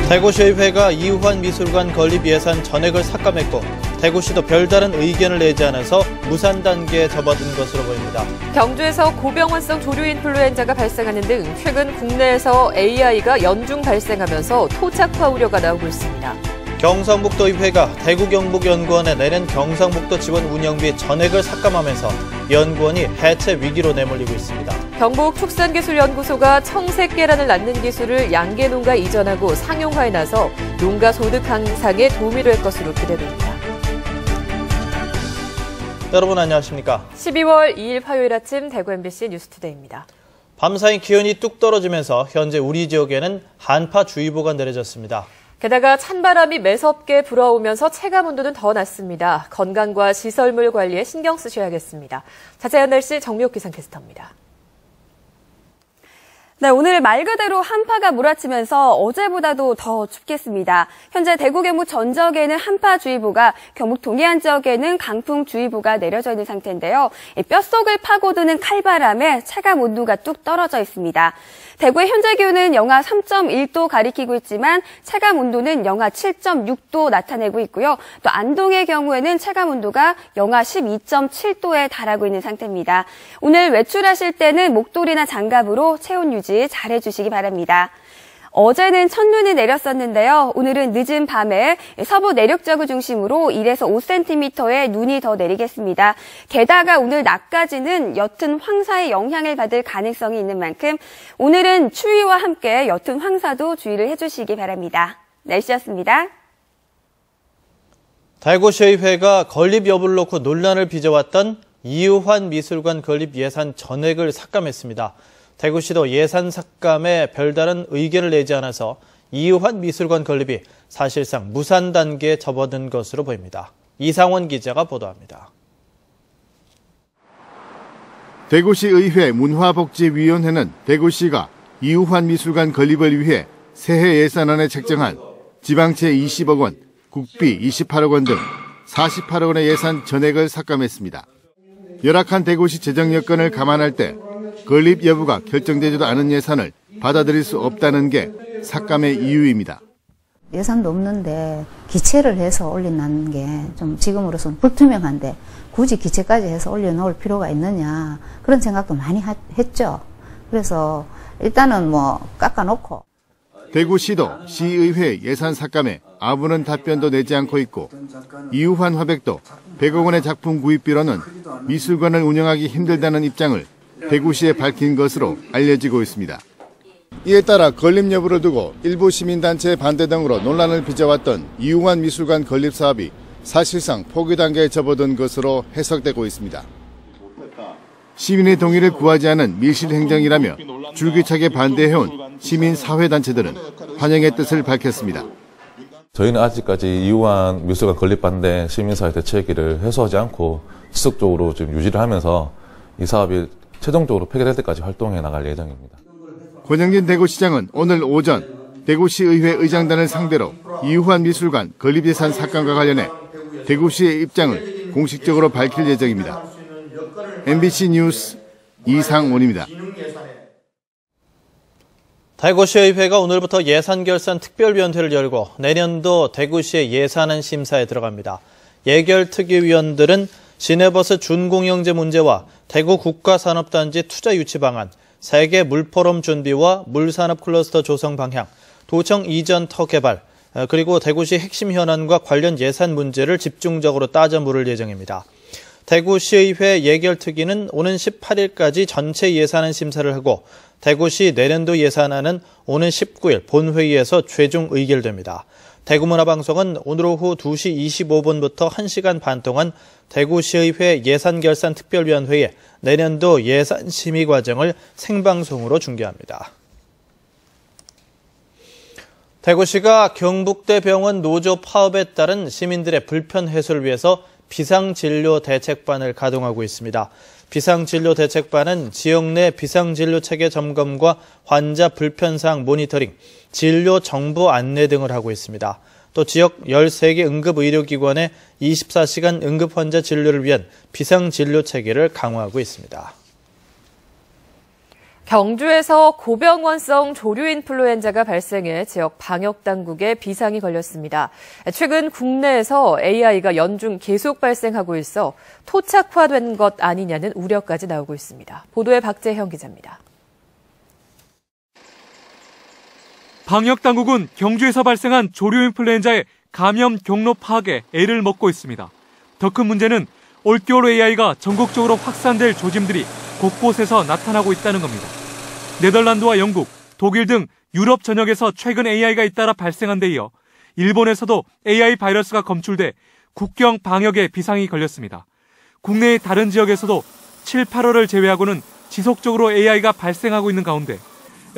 대구시의회가 이우환 미술관 건립 예산 전액을 삭감했고 대구시도 별다른 의견을 내지 않아서 무산 단계에 접어든 것으로 보입니다. 경주에서 고병환성 조류 인플루엔자가 발생하는 등 최근 국내에서 AI가 연중 발생하면서 토착화 우려가 나오고 있습니다. 경상북도의회가 대구경북연구원에 내년 경상북도 지원 운영비 전액을 삭감하면서 연구원이 해체 위기로 내몰리고 있습니다. 경북축산기술연구소가 청색계란을 낳는 기술을 양계농가에 이전하고 상용화에 나서 농가 소득 향상에 도움이 될 것으로 기대됩니다. 여러분 안녕하십니까? 12월 2일 화요일 아침 대구 MBC 뉴스투데이입니다. 밤사이 기온이 뚝 떨어지면서 현재 우리 지역에는 한파주의보가 내려졌습니다. 게다가 찬바람이 매섭게 불어오면서 체감온도는 더 낮습니다. 건강과 시설물 관리에 신경 쓰셔야겠습니다. 자세한 날씨 정미옥 기상캐스터입니다. 네, 오늘 말 그대로 한파가 몰아치면서 어제보다도 더 춥겠습니다. 현재 대구 경북 전적에는 한파주의보가, 경북 동해안 지역에는 강풍주의보가 내려져 있는 상태인데요. 뼛속을 파고드는 칼바람에 체감 온도가 뚝 떨어져 있습니다. 대구의 현재 기온은 영하 3.1도 가리키고 있지만 체감 온도는 영하 7.6도 나타내고 있고요. 또 안동의 경우에는 체감 온도가 영하 12.7도에 달하고 있는 상태입니다. 오늘 외출하실 때는 목도리나 장갑으로 체온 유지 잘 해주시기 바랍니다. 어제는 첫눈이 내렸었는데요. 오늘은 늦은 밤에 서부 내륙 지역을 중심으로 1에서 5cm의 눈이 더 내리겠습니다. 게다가 오늘 낮까지는 옅은 황사의 영향을 받을 가능성이 있는 만큼 오늘은 추위와 함께 옅은 황사도 주의를 해주시기 바랍니다. 날씨였습니다. 대구시의회가 건립 여부를 놓고 논란을 빚어왔던 이우환 미술관 건립 예산 전액을 삭감했습니다. 대구시도 예산 삭감에 별다른 의견을 내지 않아서 이우환 미술관 건립이 사실상 무산 단계에 접어든 것으로 보입니다. 이상원 기자가 보도합니다. 대구시의회 문화복지위원회는 대구시가 이우환 미술관 건립을 위해 새해 예산안에 책정한 지방채 20억 원, 국비 28억 원 등 48억 원의 예산 전액을 삭감했습니다. 열악한 대구시 재정 여건을 감안할 때 건립 여부가 결정되지도 않은 예산을 받아들일 수 없다는 게 삭감의 이유입니다. 예산도 없는데 기체를 해서 올린다는 게 좀 지금으로서는 불투명한데 굳이 기체까지 해서 올려놓을 필요가 있느냐 그런 생각도 많이 했죠. 그래서 일단은 깎아놓고. 대구시도 시의회 예산 삭감에 아무런 답변도 내지 않고 있고 이우환 화백도 100억 원의 작품 구입비로는 미술관을 운영하기 힘들다는 입장을 대구시에 밝힌 것으로 알려지고 있습니다. 이에 따라 건립 여부를 두고 일부 시민단체의 반대 등으로 논란을 빚어왔던 이우환 미술관 건립 사업이 사실상 포기 단계에 접어든 것으로 해석되고 있습니다. 시민의 동의를 구하지 않은 밀실행정이라며 줄기차게 반대해온 시민사회단체들은 환영의 뜻을 밝혔습니다. 저희는 아직까지 이우환 미술관 건립 반대 시민사회 대책위를 해소하지 않고 지속적으로 지금 유지를 하면서 이 사업이 최종적으로 폐기될 때까지 활동해 나갈 예정입니다. 권영진 대구시장은 오늘 오전 대구시의회 의장단을 상대로 이우환 미술관 건립 예산 삭감과 관련해 대구시의 입장을 공식적으로 밝힐 예정입니다. MBC 뉴스 이상원입니다. 대구시의회가 오늘부터 예산결산 특별위원회를 열고 내년도 대구시의 예산안 심사에 들어갑니다. 예결특위위원들은 시내버스 준공영제 문제와 대구 국가산업단지 투자 유치 방안, 세계 물포럼 준비와 물산업 클러스터 조성 방향, 도청 이전 터 개발, 그리고 대구시 핵심 현안과 관련 예산 문제를 집중적으로 따져 물을 예정입니다. 대구시의회 예결특위는 오는 18일까지 전체 예산안 심사를 하고 대구시 내년도 예산안은 오는 19일 본회의에서 최종 의결됩니다. 대구문화방송은 오늘 오후 2시 25분부터 1시간 반 동안 대구시의회 예산결산특별위원회의 내년도 예산 심의 과정을 생방송으로 중계합니다. 대구시가 경북대병원 노조 파업에 따른 시민들의 불편 해소를 위해서 비상진료 대책반을 가동하고 있습니다. 비상진료 대책반은 지역 내 비상진료 체계 점검과 환자 불편사항 모니터링, 진료 정보 안내 등을 하고 있습니다. 또 지역 13개 응급의료기관의 24시간 응급환자 진료를 위한 비상진료 체계를 강화하고 있습니다. 경주에서 고병원성 조류인플루엔자가 발생해 지역 방역당국에 비상이 걸렸습니다. 최근 국내에서 AI가 연중 계속 발생하고 있어 토착화된 것 아니냐는 우려까지 나오고 있습니다. 보도에 박재형 기자입니다. 방역당국은 경주에서 발생한 조류인플루엔자의 감염 경로 파악에 애를 먹고 있습니다. 더 큰 문제는 올겨울 AI가 전국적으로 확산될 조짐들이 곳곳에서 나타나고 있다는 겁니다. 네덜란드와 영국, 독일 등 유럽 전역에서 최근 AI가 잇따라 발생한 데 이어 일본에서도 AI 바이러스가 검출돼 국경 방역에 비상이 걸렸습니다. 국내의 다른 지역에서도 7, 8월을 제외하고는 지속적으로 AI가 발생하고 있는 가운데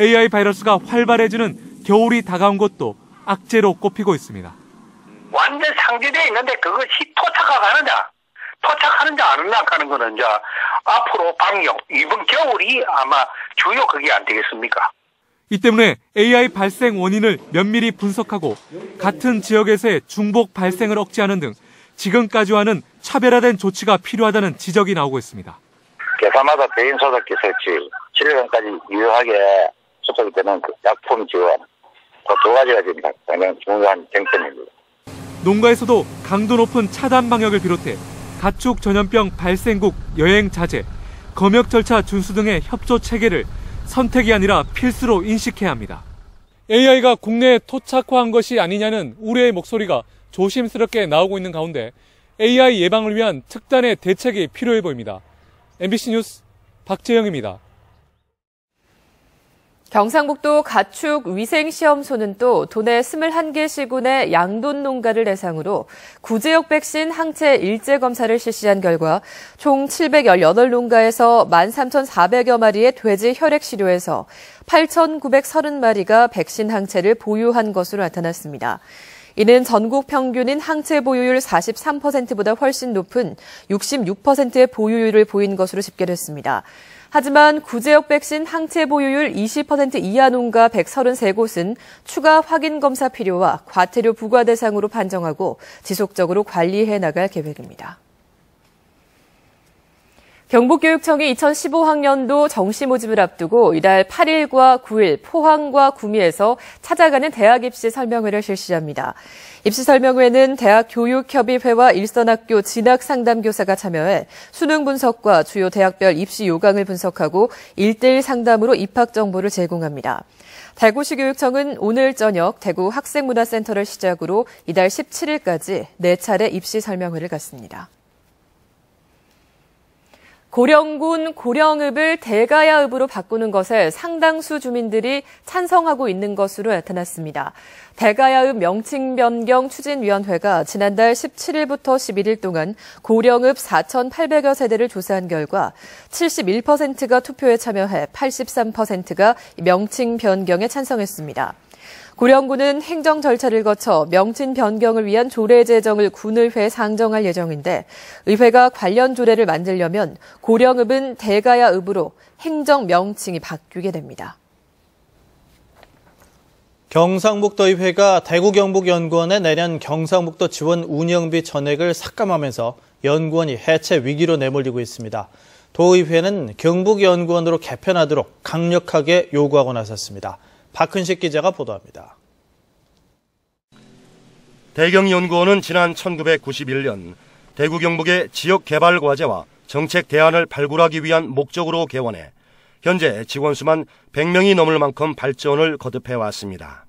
AI 바이러스가 활발해지는 겨울이 다가온 것도 악재로 꼽히고 있습니다. 완전 상기되어 있는데 그것이 토착하는지 안 나가는 거는 이제 앞으로 방역, 이번 겨울이 아마 주요 그게 안 되겠습니까? 이 때문에 AI 발생 원인을 면밀히 분석하고 같은 지역에서의 중복 발생을 억제하는 등 지금까지와는 차별화된 조치가 필요하다는 지적이 나오고 있습니다. 계사마다 대인 소독기 설치, 7일간까지 유효하게 소독되는 그 약품 지원, 그 두 가지가 지금 가장 중요한 쟁점입니다. 농가에서도 강도 높은 차단 방역을 비롯해 가축 전염병 발생국 여행 자제, 검역 절차 준수 등의 협조 체계를 선택이 아니라 필수로 인식해야 합니다. AI가 국내에 토착화한 것이 아니냐는 우려의 목소리가 조심스럽게 나오고 있는 가운데 AI 예방을 위한 특단의 대책이 필요해 보입니다. MBC 뉴스 박재영입니다. 경상북도 가축 위생시험소는 또 도내 21개 시군의 양돈 농가를 대상으로 구제역 백신 항체 일제 검사를 실시한 결과 총 718농가에서 13,400여 마리의 돼지 혈액 시료에서 8,930마리가 백신 항체를 보유한 것으로 나타났습니다. 이는 전국 평균인 항체 보유율 43%보다 훨씬 높은 66%의 보유율을 보인 것으로 집계됐습니다. 하지만 구제역 백신 항체 보유율 20% 이하 농가 133곳은 추가 확인 검사 필요와 과태료 부과 대상으로 판정하고 지속적으로 관리해 나갈 계획입니다. 경북교육청이 2015학년도 정시 모집을 앞두고 이달 8일과 9일 포항과 구미에서 찾아가는 대학 입시 설명회를 실시합니다. 입시 설명회는 대학교육협의회와 일선학교 진학상담교사가 참여해 수능 분석과 주요 대학별 입시 요강을 분석하고 1:1 상담으로 입학 정보를 제공합니다. 대구시 교육청은 오늘 저녁 대구 학생문화센터를 시작으로 이달 17일까지 4차례 입시 설명회를 갖습니다. 고령군 고령읍을 대가야읍으로 바꾸는 것에 상당수 주민들이 찬성하고 있는 것으로 나타났습니다. 대가야읍 명칭 변경 추진위원회가 지난달 17일부터 11일 동안 고령읍 4,800여 세대를 조사한 결과 71%가 투표에 참여해 83%가 명칭 변경에 찬성했습니다. 고령군은 행정 절차를 거쳐 명칭 변경을 위한 조례 제정을 군의회에 상정할 예정인데 의회가 관련 조례를 만들려면 고령읍은 대가야읍으로 행정 명칭이 바뀌게 됩니다. 경상북도의회가 대구경북연구원의 내년 경상북도 지원 운영비 전액을 삭감하면서 연구원이 해체 위기로 내몰리고 있습니다. 도의회는 경북연구원으로 개편하도록 강력하게 요구하고 나섰습니다. 박흔식 기자가 보도합니다. 대경연구원은 지난 1991년 대구 경북의 지역개발과제와 정책 대안을 발굴하기 위한 목적으로 개원해 현재 직원수만 100명이 넘을 만큼 발전을 거듭해왔습니다.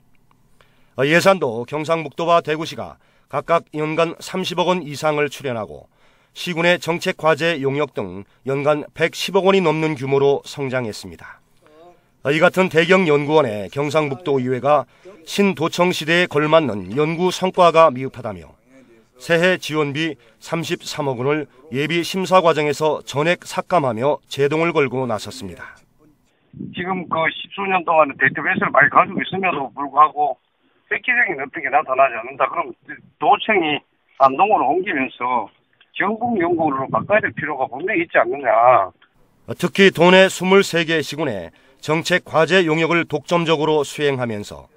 예산도 경상북도와 대구시가 각각 연간 30억 원 이상을 출연하고 시군의 정책과제 용역 등 연간 110억 원이 넘는 규모로 성장했습니다. 이 같은 대경연구원의 경상북도 의회가 신도청 시대에 걸맞는 연구 성과가 미흡하다며 새해 지원비 33억 원을 예비 심사 과정에서 전액 삭감하며 제동을 걸고 나섰습니다. 지금 그 10수년 동안 데이터베이스를 많이 가지고 있음에도 불구하고 획기적인 어떻게 나타나지 않는다. 그럼 도청이 안동으로 옮기면서 경북연구원으로 바꿔야 될 필요가 분명히 있지 않느냐. 특히 도내 23개 시군에 정책 과제 용역을 독점적으로 수행하면서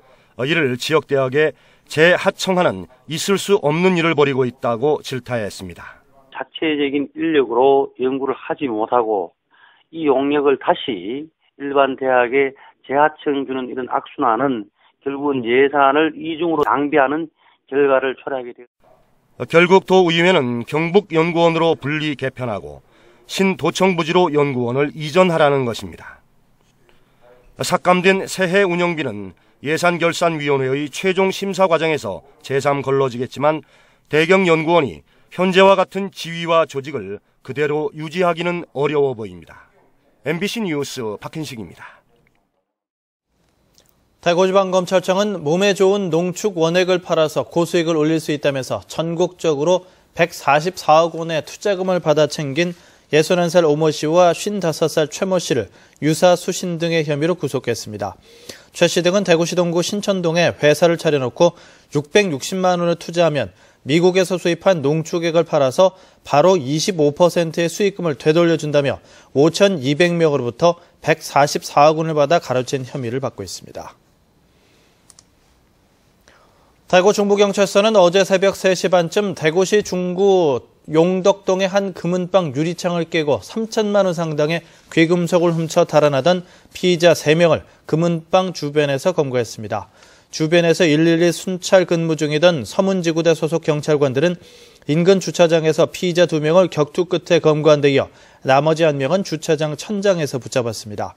이를 지역대학의 재하청하는 있을 수 없는 일을 벌이고 있다고 질타했습니다. 자체적인 인력으로 연구를 하지 못하고 이 용역을 다시 일반 대학에 재하청 주는 이런 악순환은 결국은 예산을 이중으로 낭비하는 결과를 초래하게 됩니다. 결국 도의회는 경북연구원으로 분리 개편하고 신도청부지로 연구원을 이전하라는 것입니다. 삭감된 새해 운영비는 예산결산위원회의 최종 심사 과정에서 제3 걸러지겠지만 대경연구원이 현재와 같은 지위와 조직을 그대로 유지하기는 어려워 보입니다. MBC 뉴스 박현식입니다. 대구지방검찰청은 몸에 좋은 농축 원액을 팔아서 고수익을 올릴 수 있다면서 전국적으로 144억 원의 투자금을 받아 챙긴 61살 오모 씨와 55살 최모 씨를 유사 수신 등의 혐의로 구속했습니다. 최 씨 등은 대구시 동구 신천동에 회사를 차려놓고 660만 원을 투자하면 미국에서 수입한 농축액을 팔아서 바로 25%의 수익금을 되돌려준다며 5,200명으로부터 144억 원을 받아 가로챈 혐의를 받고 있습니다. 대구 중부경찰서는 어제 새벽 3시 반쯤 대구시 중구 용덕동의 한 금은방 유리창을 깨고 3천만 원 상당의 귀금속을 훔쳐 달아나던 피의자 3명을 금은방 주변에서 검거했습니다. 주변에서 112 순찰 근무 중이던 서문지구대 소속 경찰관들은 인근 주차장에서 피의자 2명을 격투 끝에 검거한 데 이어 나머지 1명은 주차장 천장에서 붙잡았습니다.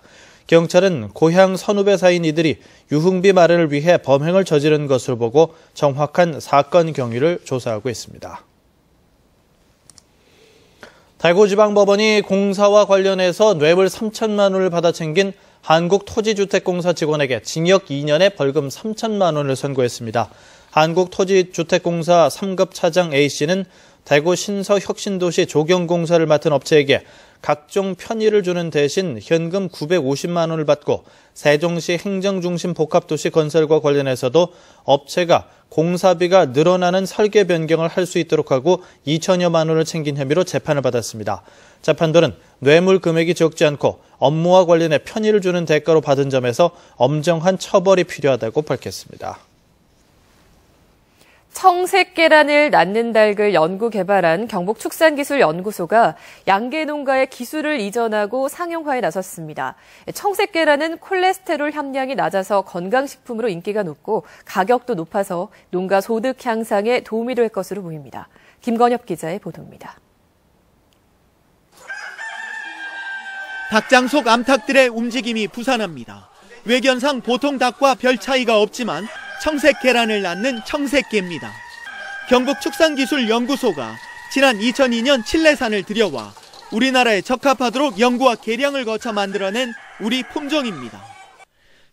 경찰은 고향 선후배 사이인 이들이 유흥비 마련을 위해 범행을 저지른 것으로 보고 정확한 사건 경위를 조사하고 있습니다. 대구지방법원이 공사와 관련해서 뇌물 3천만 원을 받아 챙긴 한국토지주택공사 직원에게 징역 2년에 벌금 3천만 원을 선고했습니다. 한국토지주택공사 3급 차장 A씨는 대구 신서혁신도시 조경공사를 맡은 업체에게 각종 편의를 주는 대신 현금 950만 원을 받고 세종시 행정중심 복합도시 건설과 관련해서도 업체가 공사비가 늘어나는 설계 변경을 할 수 있도록 하고 2천여만 원을 챙긴 혐의로 재판을 받았습니다. 재판부는 뇌물 금액이 적지 않고 업무와 관련해 편의를 주는 대가로 받은 점에서 엄정한 처벌이 필요하다고 밝혔습니다. 청색 계란을 낳는 닭을 연구 개발한 경북축산기술연구소가 양계 농가의 기술을 이전하고 상용화에 나섰습니다. 청색 계란은 콜레스테롤 함량이 낮아서 건강식품으로 인기가 높고 가격도 높아서 농가 소득 향상에 도움이 될 것으로 보입니다. 김건엽 기자의 보도입니다. 닭장 속 암탉들의 움직임이 부산합니다. 외견상 보통 닭과 별 차이가 없지만 청색 계란을 낳는 청색계입니다. 경북축산기술연구소가 지난 2002년 칠레산을 들여와 우리나라에 적합하도록 연구와 개량을 거쳐 만들어낸 우리 품종입니다.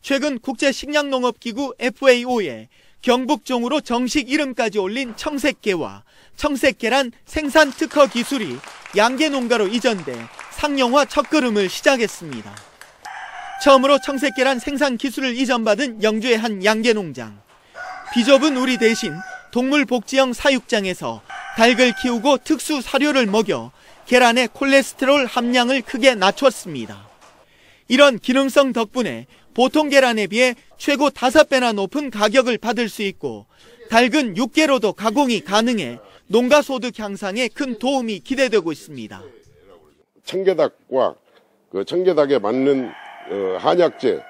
최근 국제식량농업기구 FAO에 경북종으로 정식 이름까지 올린 청색계와 청색계란 생산 특허 기술이 양계 농가로 이전돼 상용화 첫걸음을 시작했습니다. 처음으로 청색계란 생산 기술을 이전받은 영주의 한 양계 농장. 비좁은 우리 대신 동물복지형 사육장에서 닭을 키우고 특수 사료를 먹여 계란의 콜레스테롤 함량을 크게 낮췄습니다. 이런 기능성 덕분에 보통 계란에 비해 최고 5배나 높은 가격을 받을 수 있고 닭은 육계로도 가공이 가능해 농가 소득 향상에 큰 도움이 기대되고 있습니다. 청계닭과 청계닭에 맞는 한약재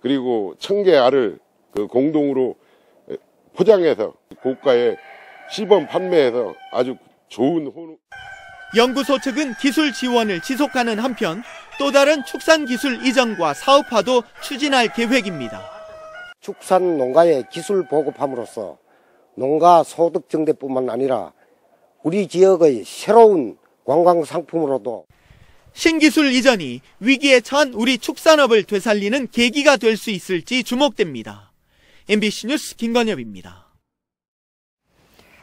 그리고 청계알을 공동으로 포장해서 고가에 시범 판매해서 아주 좋은 연구소 측은 기술 지원을 지속하는 한편 또 다른 축산기술 이전과 사업화도 추진할 계획입니다. 축산 농가의 기술 보급함으로써 농가 소득 증대뿐만 아니라 우리 지역의 새로운 관광 상품으로도 신기술 이전이 위기에 처한 우리 축산업을 되살리는 계기가 될 수 있을지 주목됩니다. MBC 뉴스 김건엽입니다.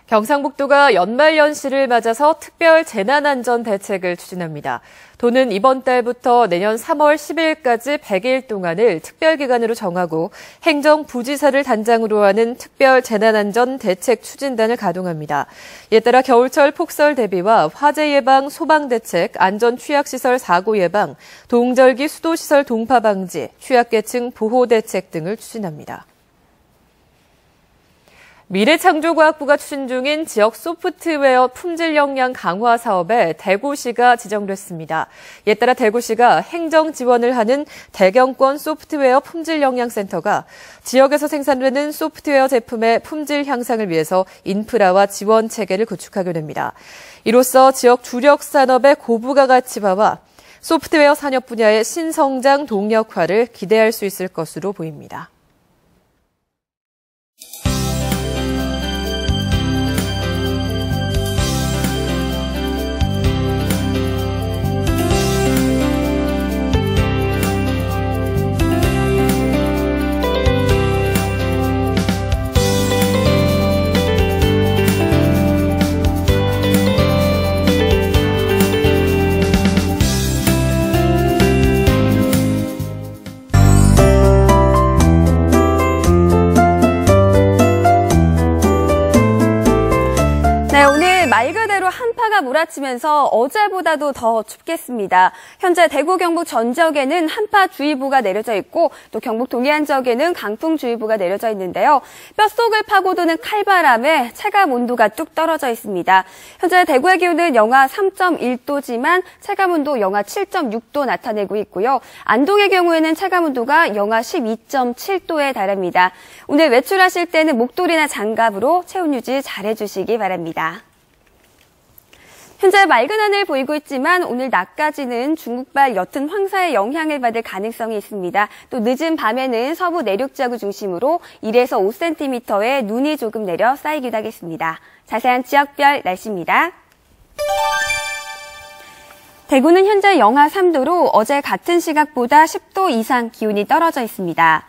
경상북도가 연말연시를 맞아서 특별 재난안전 대책을 추진합니다. 도는 이번 달부터 내년 3월 10일까지 100일 동안을 특별기간으로 정하고 행정부지사를 단장으로 하는 특별 재난안전 대책 추진단을 가동합니다. 이에 따라 겨울철 폭설 대비와 화재 예방, 소방 대책, 안전 취약시설 사고 예방, 동절기 수도시설 동파 방지, 취약계층 보호 대책 등을 추진합니다. 미래창조과학부가 추진 중인 지역 소프트웨어 품질 역량 강화 사업에 대구시가 지정됐습니다. 이에 따라 대구시가 행정 지원을 하는 대경권 소프트웨어 품질 역량센터가 지역에서 생산되는 소프트웨어 제품의 품질 향상을 위해서 인프라와 지원 체계를 구축하게 됩니다. 이로써 지역 주력 산업의 고부가 가치화와 소프트웨어 산업 분야의 신성장 동력화를 기대할 수 있을 것으로 보입니다. 말 그대로 한파가 몰아치면서 어제보다도 더 춥겠습니다. 현재 대구 경북 전 지역에는 한파주의보가 내려져 있고 또 경북 동해안 지역에는 강풍주의보가 내려져 있는데요. 뼛속을 파고드는 칼바람에 체감 온도가 뚝 떨어져 있습니다. 현재 대구의 기온은 영하 3.1도지만 체감 온도 영하 7.6도 나타내고 있고요. 안동의 경우에는 체감 온도가 영하 12.7도에 달합니다. 오늘 외출하실 때는 목도리나 장갑으로 체온 유지 잘해주시기 바랍니다. 현재 맑은 하늘 보이고 있지만 오늘 낮까지는 중국발 옅은 황사의 영향을 받을 가능성이 있습니다. 또 늦은 밤에는 서부 내륙 지역을 중심으로 1에서 5cm의 눈이 조금 내려 쌓이기도 하겠습니다. 자세한 지역별 날씨입니다. 대구는 현재 영하 3도로 어제 같은 시각보다 10도 이상 기온이 떨어져 있습니다.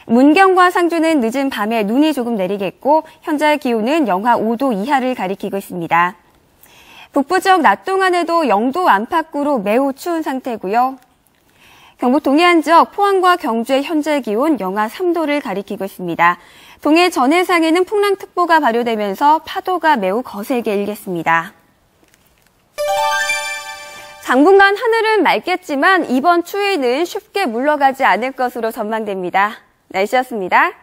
문경과 상주는 늦은 밤에 눈이 조금 내리겠고 현재 기온은 영하 5도 이하를 가리키고 있습니다. 북부 지역 낮 동안에도 0도 안팎으로 매우 추운 상태고요. 경북 동해안 지역 포항과 경주의 현재 기온 영하 3도를 가리키고 있습니다. 동해 전해상에는 풍랑특보가 발효되면서 파도가 매우 거세게 일겠습니다. 당분간 하늘은 맑겠지만 이번 추위는 쉽게 물러가지 않을 것으로 전망됩니다. 날씨였습니다.